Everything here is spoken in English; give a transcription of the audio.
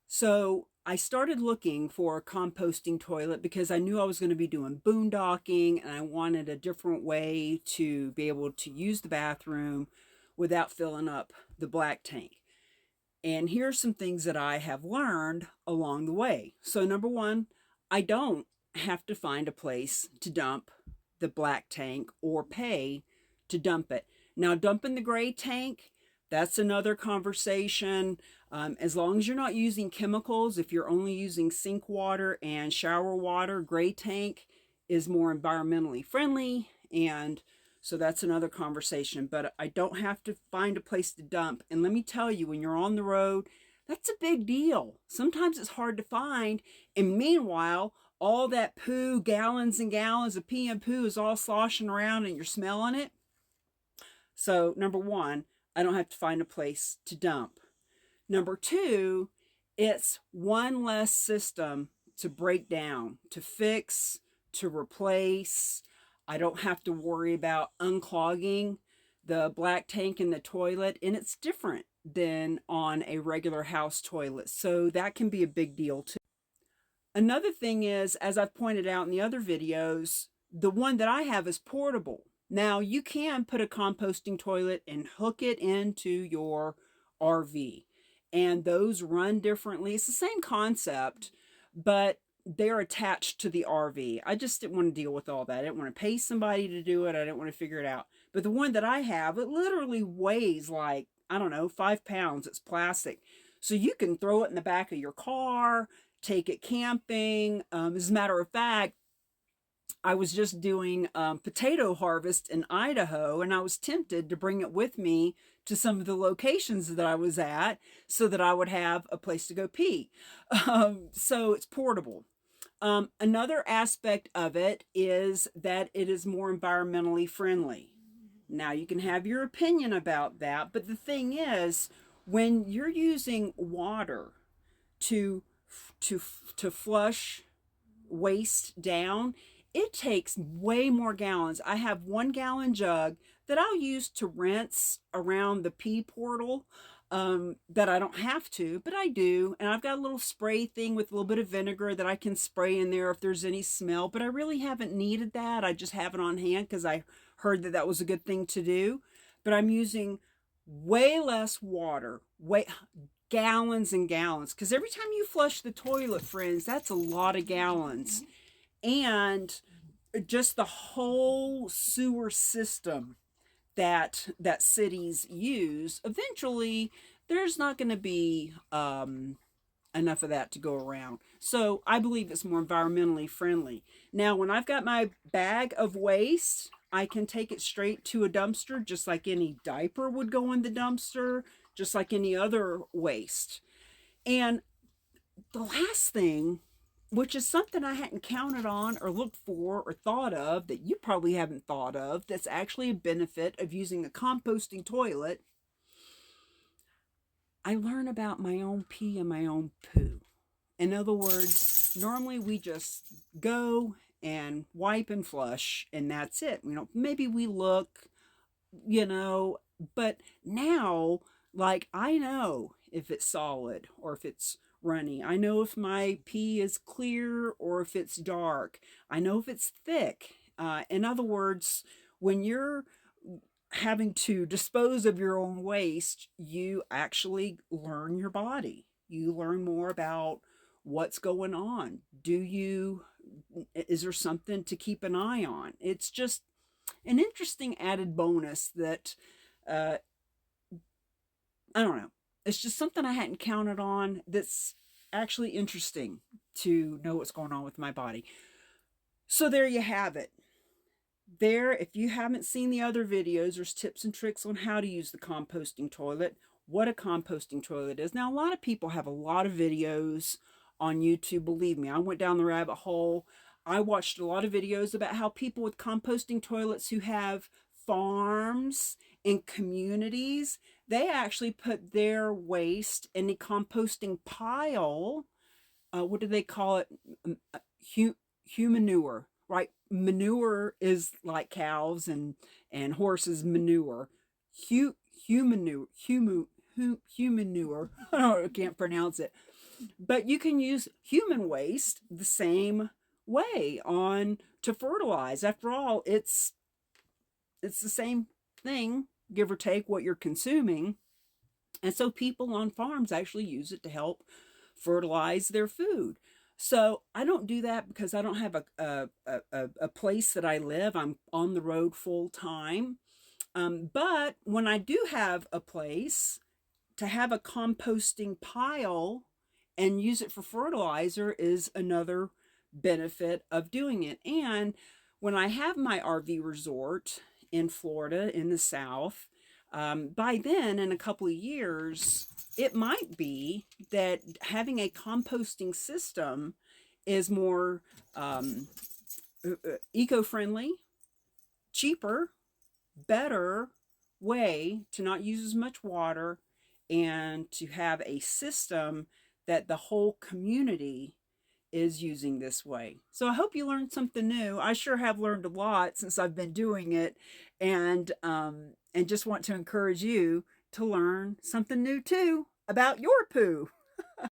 So I started looking for a composting toilet because I knew I was going to be doing boondocking and I wanted a different way to be able to use the bathroom without filling up the black tank. And here's some things that I have learned along the way. So, number one, I don't have to find a place to dump the black tank or pay to dump it. Now, dumping the gray tank, that's another conversation. As long as you're not using chemicals, if you're only using sink water and shower water, gray tank is more environmentally friendly, and so that's another conversation. But I don't have to find a place to dump. And let me tell you, when you're on the road, that's a big deal. Sometimes it's hard to find. And meanwhile, all that poo, gallons and gallons of pee and poo is all sloshing around and you're smelling it. So, number one, I don't have to find a place to dump. Number two, it's one less system to break down, to fix, to replace. I don't have to worry about unclogging the black tank in the toilet, and it's different than on a regular house toilet. So that can be a big deal too. Another thing is, as I've pointed out in the other videos, the one that I have is portable. Now, you can put a composting toilet and hook it into your RV, and those run differently. It's the same concept, but they're attached to the RV. I just didn't want to deal with all that. I didn't want to pay somebody to do it. I didn't want to figure it out. But the one that I have, it literally weighs like, I don't know, 5 pounds. It's plastic. So you can throw it in the back of your car, take it camping. As a matter of fact, I was just doing potato harvest in Idaho, and I was tempted to bring it with me to some of the locations that I was at so that I would have a place to go pee. So it's portable. Another aspect of it is that it is more environmentally friendly. Now, you can have your opinion about that, but the thing is, when you're using water to to flush waste down, it takes way more gallons. I have 1 gallon jug that I'll use to rinse around the pee portal, that I don't have to, but I do. And I've got a little spray thing with a little bit of vinegar that I can spray in there if there's any smell, but I really haven't needed that. I just have it on hand because I heard that that was a good thing to do. But I'm using way less water, way gallons and gallons, because every time you flush the toilet, friends, that's a lot of gallons. And just the whole sewer system that cities use, eventually there's not going to be enough of that to go around. So I believe it's more environmentally friendly. Now, when I've got my bag of waste, I can take it straight to a dumpster, just like any diaper would go in the dumpster, just like any other waste. And the last thing, which is something I hadn't counted on or looked for or thought of, that you probably haven't thought of, that's actually a benefit of using a composting toilet. I learn about my own pee and my own poo. In other words, normally we just go and wipe and flush and that's it. Maybe we look, you know, but now, like, I know if it's solid or if it's runny. I know if my pee is clear or if it's dark. I know if it's thick. In other words, when you're having to dispose of your own waste, you actually learn your body. You learn more about what's going on. Is there something to keep an eye on? It's just an interesting added bonus that, uh, I don't know. It's just something I hadn't counted on that's actually interesting to know what's going on with my body. So there you have it. There, if you haven't seen the other videos, there's tips and tricks on how to use the composting toilet, what a composting toilet is. Now, a lot of people have a lot of videos on YouTube. Believe me, I went down the rabbit hole. I watched a lot of videos about how people with composting toilets who have farms and communities, they actually put their waste in a composting pile. What do they call it? Humanure, right? Manure is like cows and horses manure. Humanure, humanure. I can't pronounce it. But you can use human waste the same way on to fertilize. After all, it's the same thing, give or take what you're consuming. And so people on farms actually use it to help fertilize their food. So I don't do that because I don't have a place that I live. I'm on the road full time. But when I do have a place, to have a composting pile and use it for fertilizer is another benefit of doing it. And when I have my RV resort in Florida in the South, by then, in a couple of years, it might be that having a composting system is more eco-friendly, cheaper, better way to not use as much water and to have a system that the whole community is using this way. So I hope you learned something new. I sure have learned a lot since I've been doing it, and just want to encourage you to learn something new too about your poo.